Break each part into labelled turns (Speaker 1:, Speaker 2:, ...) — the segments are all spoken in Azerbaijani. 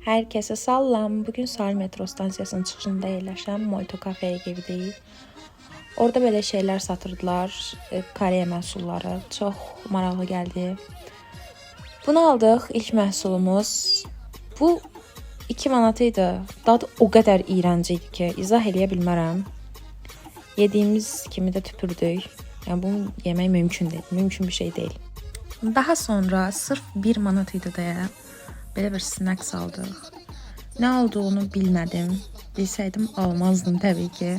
Speaker 1: Herkese salam. Bugün Sahil metro stansiyasının çıxışında yerləşən Moito kafeyə girdik. Orada belə şeylər satırdılar, Koreya məhsulları. Çox maraqlı gəldi. Bunu aldıq, ilk məhsulumuz. Bu 2 manat idi. Dadı o qədər iyrənc idi ki, izah eləyə bilmərəm. Yediyimiz kimi də tüpürdük. Yəni bunu yemək mümkün deyil, mümkün bir şey deyil. Daha sonra sırf 1 manat idi deyə belə bir snacks aldıq. Nə olduğunu bilmədim. Bilsəydim almazdım təbii ki.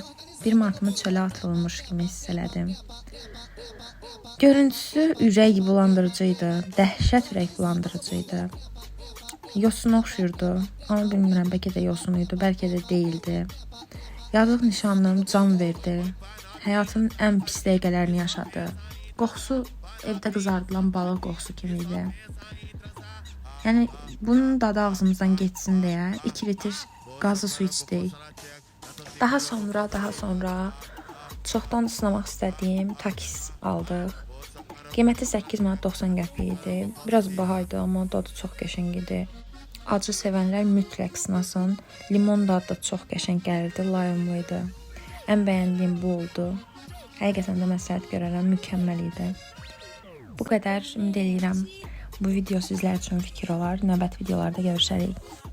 Speaker 1: 1 manatımı çölə atılmış kimi hiss elədim. Görüntüsü ürək bulandırıcı idi. Dəhşət ürək bulandırıcı idi. Yosuna oxşuyurdu. Amma bilmirəm, bəlkə də yosun idi, bəlkə də deyildi. Yadıq nişanlım can verdi. Həyatının ən pis dəqiqələrini yaşadı. Qoxusu evdə qızardılan balıq qoxusu kimi idi. Yəni bunun dadı ağzımızdan geçsin deyə 2 litr qazlı su içdik. Daha sonra çoxdan sınamaq istədiyim takis aldıq. Qiyməti 8 manat 90 qəpik idi. Biraz baha idi, amma dadı çox qəşəng idi. Acı sevənlər mütləq sınasın. Limon dadı da çox qəşəng gəlirdi, layımlı idi. Ən bəyəndiyim bu oldu. Həqiqətən də məsləhət görərəm, mükəmməl idi. Bu qədər, ümid edirəm bu video sizlər üçün fikir olar. Növbəti videolarda görüşərik.